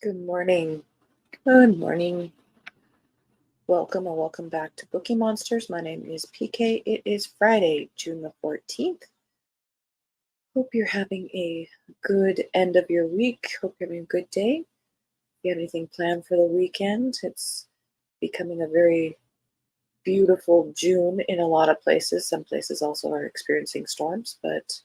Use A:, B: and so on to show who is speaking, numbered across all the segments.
A: Good morning. Good morning. Welcome or welcome back to Bookeemonsters. My name is PK. It is Friday, June the 14th. Hope you're having a good end of your week. Hope you're having a good day. If you have anything planned for the weekend, it's becoming a very beautiful June in a lot of places. Some places also are experiencing storms, but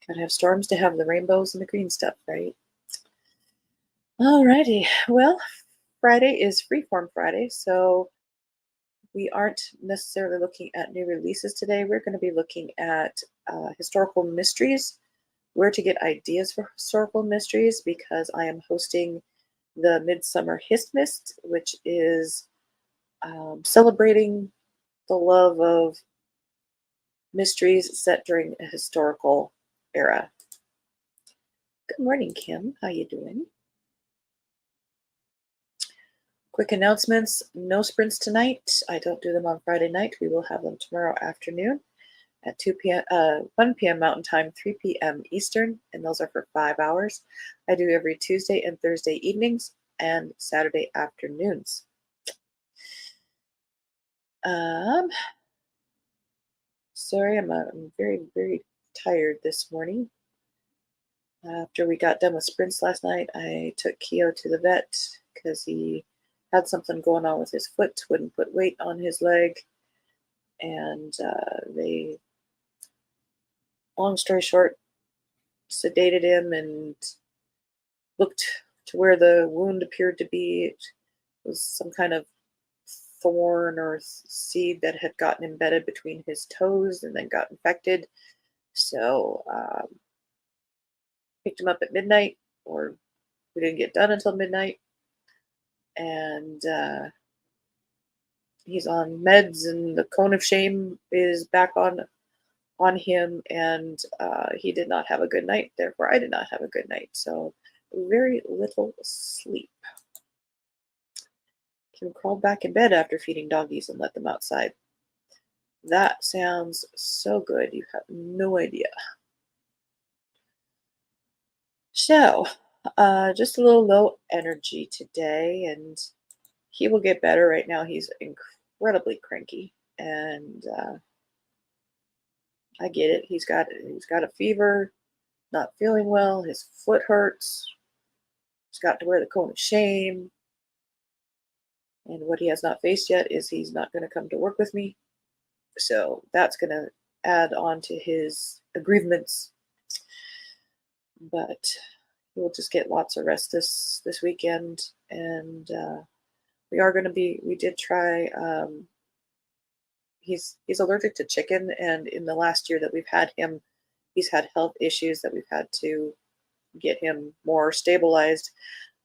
A: gotta have storms to have the rainbows and the green stuff, right? Alrighty. Well, Friday is Freeform Friday, so we aren't necessarily looking at new releases today. We're going to be looking at historical mysteries, where to get ideas for historical mysteries, because I am hosting the Midsummer HistMyst, which is celebrating the love of mysteries set during a historical era. Good morning, Kim. How you doing? Quick announcements. No sprints tonight. I don't do them on Friday night. We will have them tomorrow afternoon at 2 p.m., 1 p.m. Mountain Time, 3 p.m. Eastern, and those are for 5 hours. I do every Tuesday and Thursday evenings and Saturday afternoons. Sorry, I'm very, very tired this morning. After we got done with sprints last night, I took Keo to the vet because he had something going on with his foot, wouldn't put weight on his leg, and they, long story short, sedated him and looked to where the wound appeared to be. It was some kind of thorn or seed that had gotten embedded between his toes and then got infected. So picked him up at midnight, or we didn't get done until midnight, and he's on meds, and the cone of shame is back on him, and he did not have a good night. Therefore, I did not have a good night. So very little sleep. Kim crawled back in bed after feeding doggies and let them outside. That sounds so good. You have no idea. So, just a little low energy today, and he will get better. Right now, he's incredibly cranky, and I get it. He's got a fever, not feeling well. His foot hurts. He's got to wear the cone of shame. And what he has not faced yet is he's not going to come to work with me. So that's going to add on to his aggrievements. But we'll just get lots of rest this weekend. And we did try, he's allergic to chicken. And in the last year that we've had him, he's had health issues that we've had to get him more stabilized.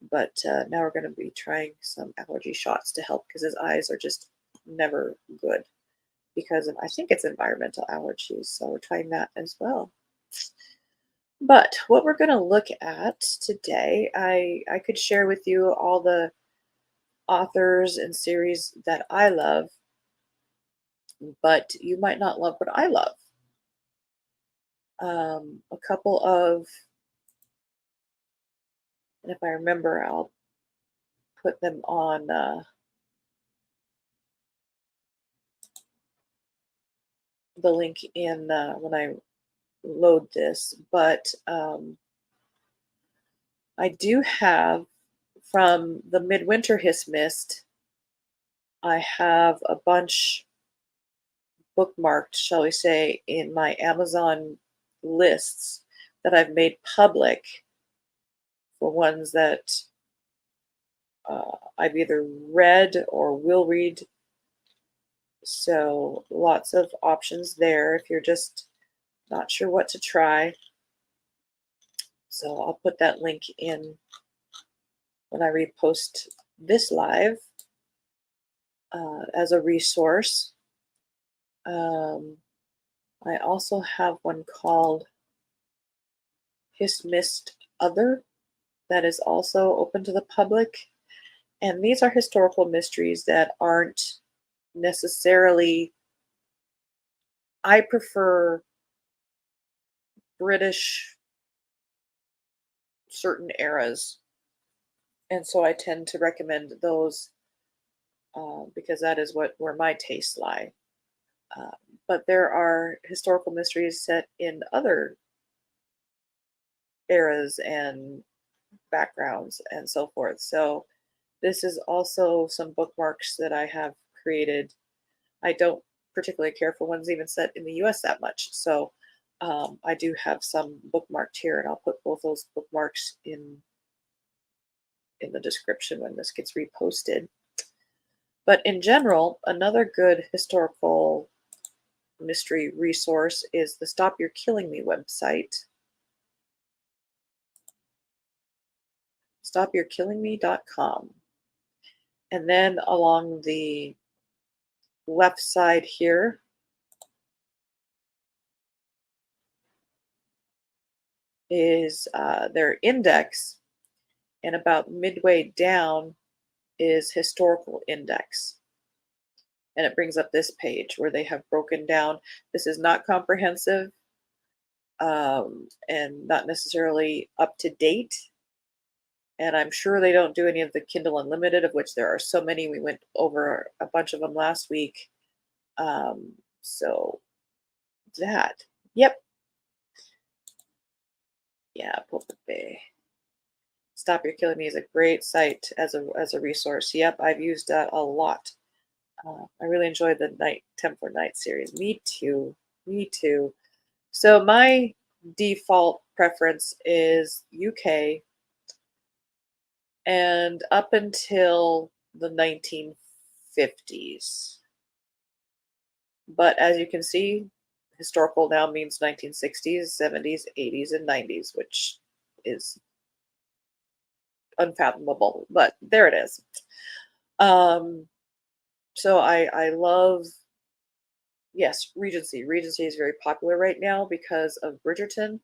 A: But now we're going to be trying some allergy shots to help, because his eyes are just never good because of, I think it's environmental allergies. So we're trying that as well. But what we're going to look at today, I could share with you all the authors and series that I love, but you might not love what I love. A couple of, and if I remember, I'll put them on the link in when I load this, but I do have, from the Midwinter HistMyst, I have a bunch bookmarked, shall we say, in my Amazon lists that I've made public for ones that I've either read or will read. So lots of options there if you're just not sure what to try. So I'll put that link in when I repost this live as a resource. I also have one called HistMyst Other that is also open to the public. And these are historical mysteries that aren't necessarily, I prefer British certain eras And so I tend to recommend those because that is where my tastes lie. Uh, but there are historical mysteries set in other eras and backgrounds and so forth. So this is also some bookmarks that I have created. I don't particularly care for ones even set in the US that much. So I do have some bookmarked here, and I'll put both those bookmarks in the description when this gets reposted. But in general, another good historical mystery resource is the Stop You're Killing Me website. StopYou'reKillingMe.com. And then along the left side here is their index, and about midway down is historical index. And it brings up this page where they have broken down. This is not comprehensive and not necessarily up to date. And I'm sure they don't do any of the Kindle Unlimited, of which there are so many. We went over a bunch of them last week. So that, yep. Yeah, Pulpit Bay. Stop You're Killing Me is a great site as a resource. Yep, I've used that a lot. I really enjoyed the Templar Night series. Me too. Me too. So my default preference is UK, and up until the 1950s. But as you can see, historical now means 1960s, 70s, 80s, and 90s, which is unfathomable, but there it is. So I love, yes, Regency. Regency is very popular right now because of Bridgerton.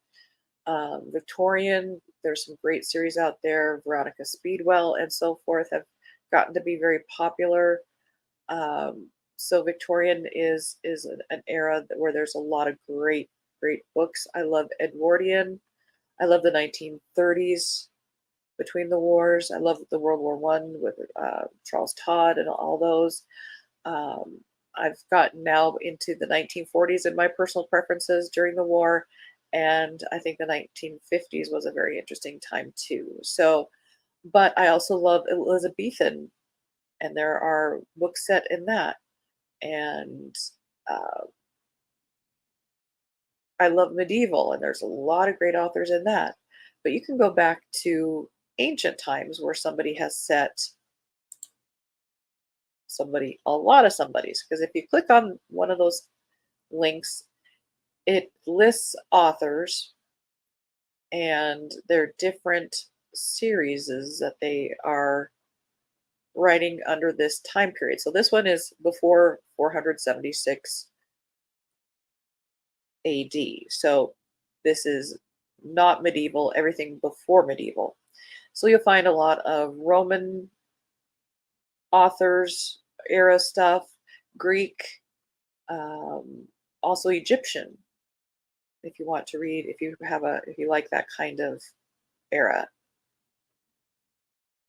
A: Victorian, there's some great series out there. Veronica Speedwell and so forth have gotten to be very popular. So Victorian is an era where there's a lot of great books. I love Edwardian. I love the 1930s between the wars. I love the World War One with Charles Todd and all those. I've gotten now into the 1940s in my personal preferences during the war, and I think the 1950s was a very interesting time too. So, but I also love Elizabethan, and there are books set in that, and uh, I love medieval, and there's a lot of great authors in that. But you can go back to ancient times where somebody has set a lot of somebody's, because if you click on one of those links, it lists authors and their different series that they are writing under this time period. So this one is before 476 AD. So this is not medieval, everything before medieval. So you'll find a lot of Roman authors, era stuff, Greek, also Egyptian. If you want to read, if you like that kind of era.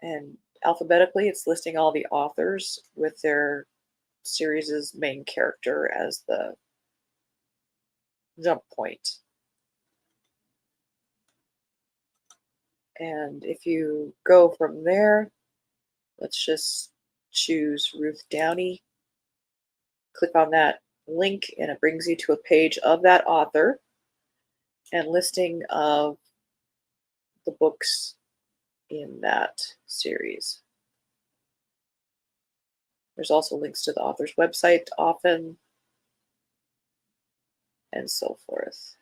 A: And alphabetically, it's listing all the authors with their series' main character as the jump point. And if you go from there, let's just choose Ruth Downey. Click on that link and it brings you to a page of that author and listing of the books in that series. There's also links to the author's website often, and so forth.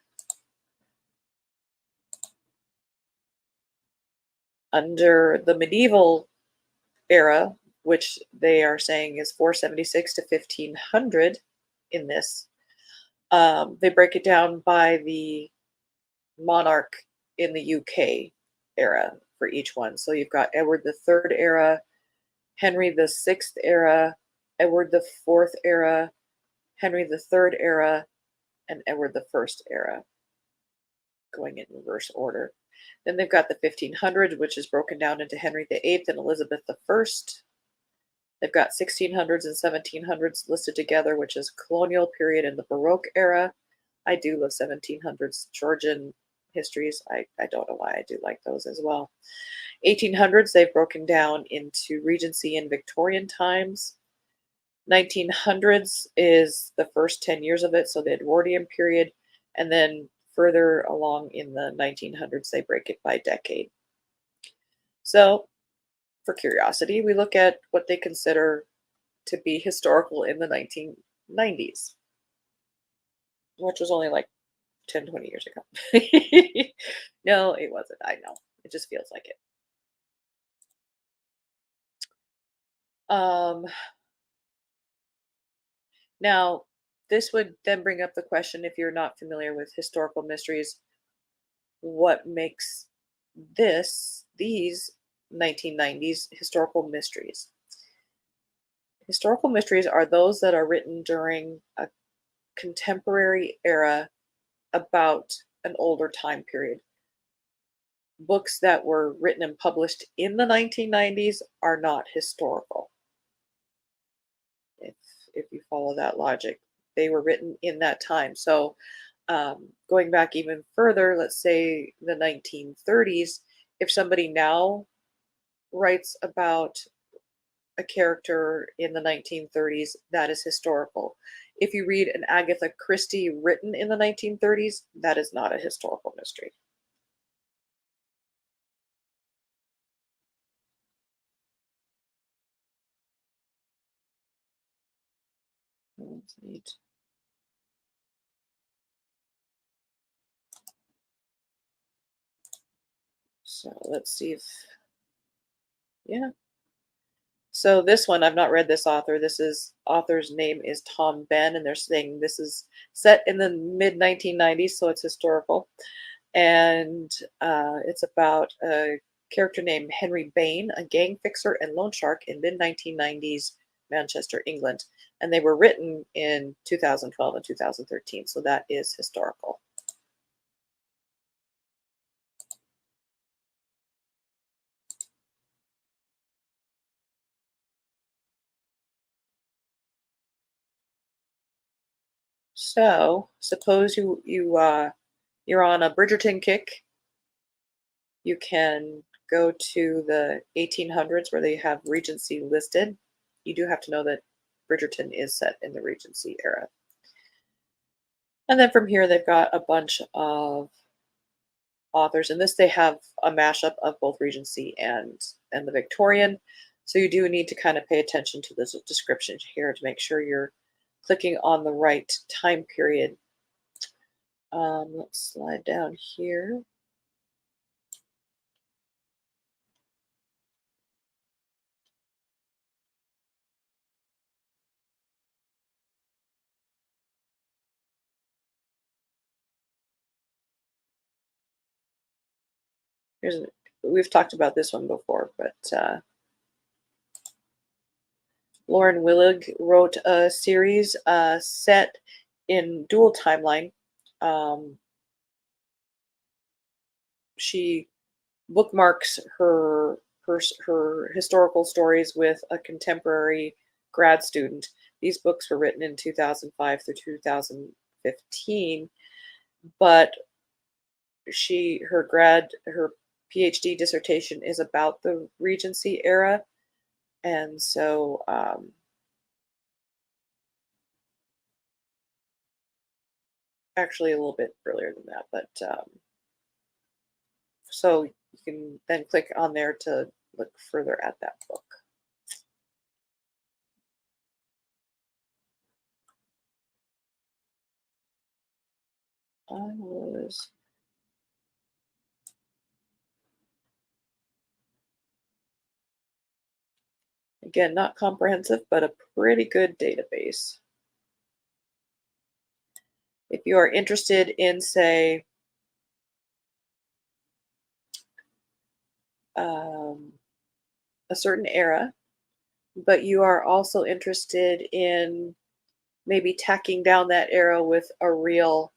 A: Under the medieval era, which they are saying is 476 to 1500 in this, they break it down by the monarch in the UK era for each one. So you've got Edward III era, Henry VI era, Edward IV era, Henry III era, and Edward I era, going in reverse order. Then they've got the 1500s, which is broken down into Henry VIII and Elizabeth I. They've got 1600s and 1700s listed together, which is colonial period and the Baroque era. I do love 1700s Georgian histories. I don't know why I do like those as well. 1800s, they've broken down into Regency and Victorian times. 1900s is the first 10 years of it, so the Edwardian period, and then further along in the 1900s, they break it by decade. So, for curiosity, we look at what they consider to be historical in the 1990s, which was only like 10, 20 years ago. No, it wasn't. I know. It just feels like it. Now, this would then bring up the question, if you're not familiar with historical mysteries, what makes these 1990s historical mysteries? Historical mysteries are those that are written during a contemporary era about an older time period. Books that were written and published in the 1990s are not historical. If you follow that logic, they were written in that time. So going back even further, let's say the 1930s, if somebody now writes about a character in the 1930s, that is historical. If you read an Agatha Christie written in the 1930s, that is not a historical mystery. That's neat. So let's see if, yeah. So this one, I've not read this author. Author's name is Tom Ben, and they're saying this is set in the mid 1990s, so it's historical. And it's about a character named Henry Bain, a gang fixer and loan shark in mid 1990s Manchester, England. And they were written in 2012 and 2013, so that is historical. So suppose you're on a Bridgerton kick. You can go to the 1800s where they have Regency listed. You do have to know that Bridgerton is set in the Regency era. And then from here, they've got a bunch of authors. In this, they have a mashup of both Regency and the Victorian. So you do need to kind of pay attention to the description here to make sure you're clicking on the right time period. Let's slide down here. We've talked about this one before, but Lauren Willig wrote a series set in dual timeline. She bookmarks her historical stories with a contemporary grad student. These books were written in 2005 through 2015, but her PhD dissertation is about the Regency era, and so actually a little bit earlier than that, but so you can then click on there to look further at that book. I was again not comprehensive, but a pretty good database. If you are interested in, say, a certain era, but you are also interested in maybe tacking down that era with a real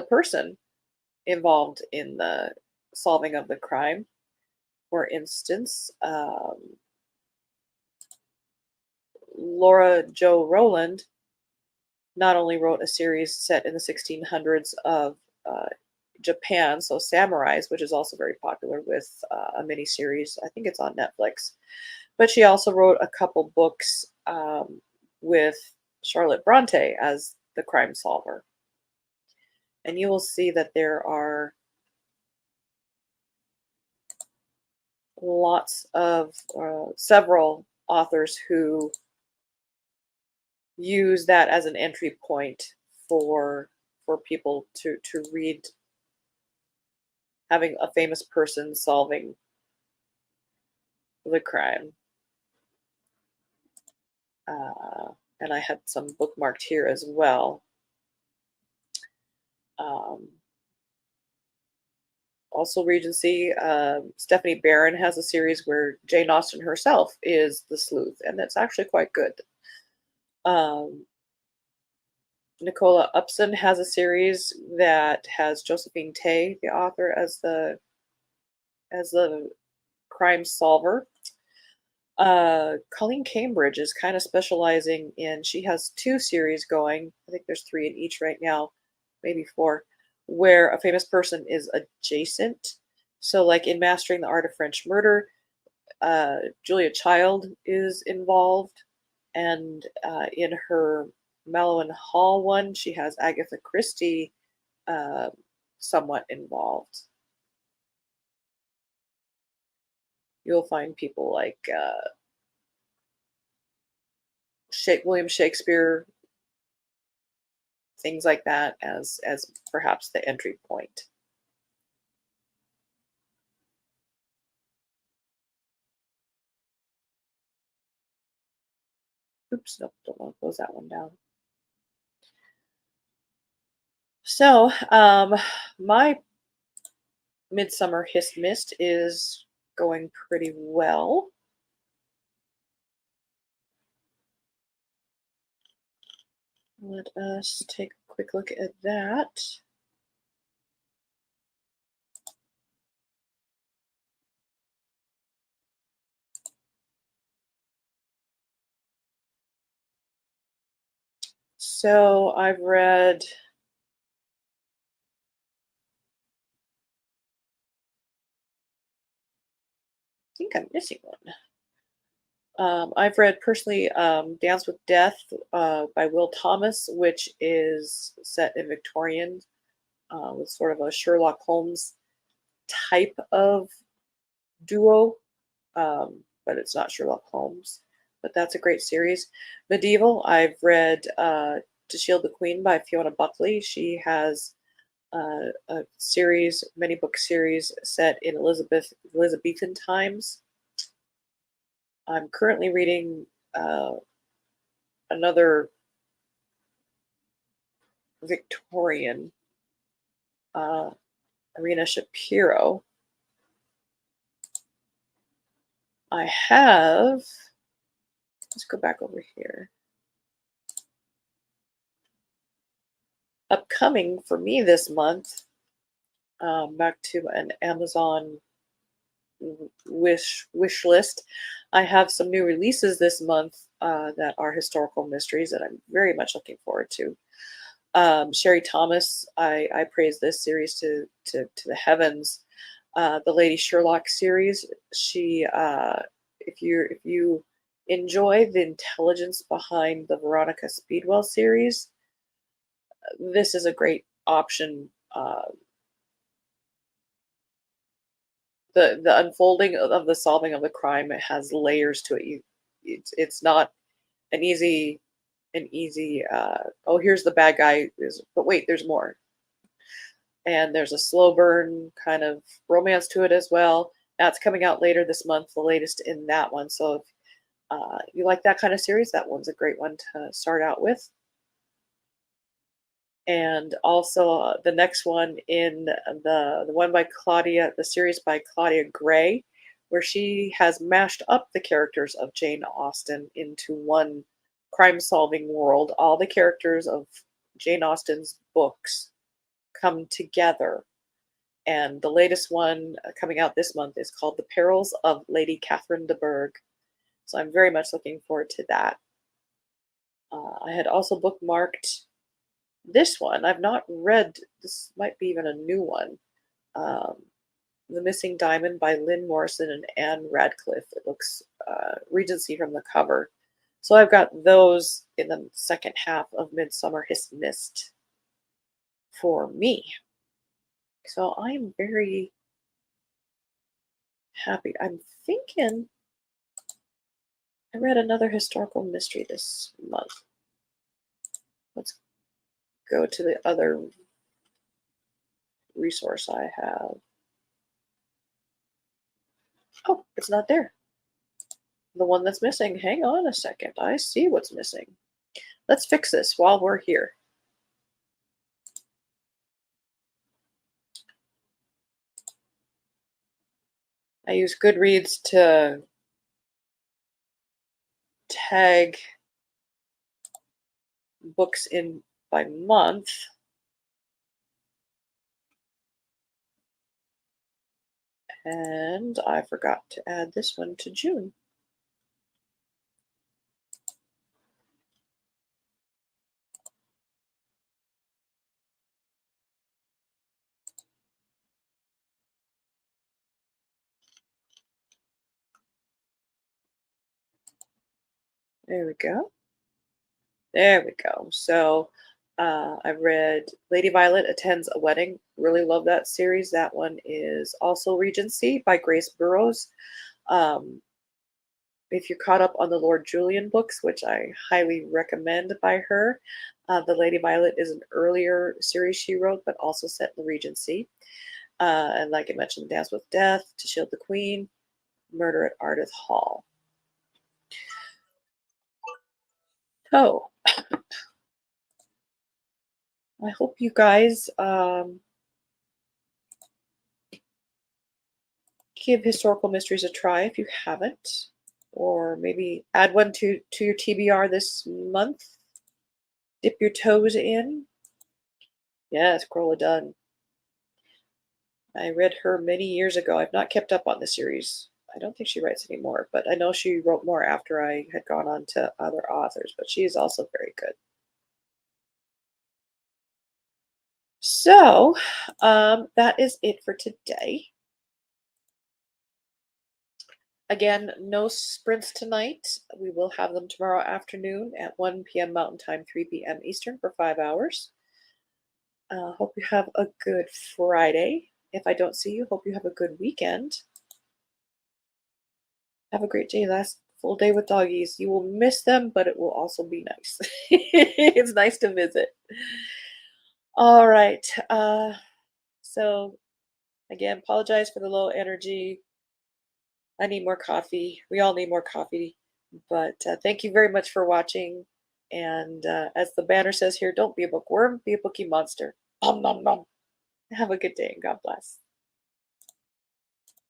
A: person involved in the solving of the crime. For instance, Laura Jo Rowland not only wrote a series set in the 1600s of Japan, so samurais, which is also very popular with a miniseries. I think it's on Netflix. But she also wrote a couple books with Charlotte Bronte as the crime solver. And you will see that there are lots of several authors who use that as an entry point for people to read, having a famous person solving the crime. And I had some bookmarked here as well. Also Regency, Stephanie Barron has a series where Jane Austen herself is the sleuth, and that's actually quite good. Nicola Upson has a series that has Josephine Tey, the author, as the crime solver. Colleen Cambridge is kind of specializing in, she has 2 series going, I think there's 3 in each right now, maybe 4, where a famous person is adjacent. So like in Mastering the Art of French Murder, Julia Child is involved, and in her Mallow and Hall one, she has Agatha Christie somewhat involved. You'll find people like William Shakespeare, things like that as perhaps the entry point. Oops, nope, don't want to close that one down. So, my Midsummer HistMyst is going pretty well. Let us take a quick look at that. So I've read I think I'm missing one. I've read personally Dance with Death by Will Thomas, which is set in Victorian with sort of a Sherlock Holmes type of duo, but it's not Sherlock Holmes. But that's a great series. Medieval, I've read To Shield the Queen by Fiona Buckley. She has a series, many book series set in Elizabethan times. I'm currently reading another Victorian, Irina Shapiro. I have, let's go back over here. Upcoming for me this month, back to an Amazon wish list. I have some new releases this month that are historical mysteries that I'm very much looking forward to. Sherry Thomas, I praise this series to the heavens. The Lady Sherlock series. She, if you enjoy the intelligence behind the Veronica Speedwell series, this is a great option. The unfolding of the solving of the crime, it has layers to it. It's not an easy oh, here's the bad guy, but wait, there's more. And there's a slow burn kind of romance to it as well. That's coming out later this month, the latest in that one. So if you like that kind of series, that one's a great one to start out with. And also the next one in the one by Claudia, the series by Claudia Gray, where she has mashed up the characters of Jane Austen into one crime-solving world. All the characters of Jane Austen's books come together, And the latest one coming out this month is called The Perils of Lady Catherine de Bourgh. So I'm very much looking forward to that. I had also bookmarked this one. I've not read, this might be even a new one. The Missing Diamond by Lynn Morrison and Anne Radcliffe. It looks Regency from the cover. So I've got those in the second half of Midsummer HistMyst for me. So I'm very happy. I'm thinking I read another historical mystery this month. Let's go to the other resource I have. Oh, it's not there. The one that's missing. Hang on a second. I see what's missing. Let's fix this while we're here. I use Goodreads to tag books in by month. And I forgot to add this one to June. There we go. There we go. So I read Lady Violet Attends a Wedding. Really love that series. That one is also Regency by Grace Burrows. If you're caught up on the Lord Julian books, which I highly recommend by her, the Lady Violet is an earlier series she wrote, but also set in the Regency. And like I mentioned, Dance with Death, To Shield the Queen, Murder at Ardith Hall. So I hope you guys give historical mysteries a try if you haven't, or maybe add one to your TBR this month. Dip your toes in. Yes, Corolla Dunn. I read her many years ago. I've not kept up on the series. I don't think she writes anymore, but I know she wrote more after I had gone on to other authors, but she is also very good. So that is it for today. Again, no sprints tonight. We will have them tomorrow afternoon at 1 p.m. Mountain Time, 3 p.m. Eastern for 5 hours. Hope you have a good Friday. If I don't see you, hope you have a good weekend. Have a great day. Last full day with doggies. You will miss them, but it will also be nice. It's nice to visit. All right. So again, apologize for the low energy. I need more coffee. We all need more coffee. But thank you very much for watching. And as the banner says here, don't be a bookworm, be a bookie monster. Nom nom nom. Have a good day and God bless.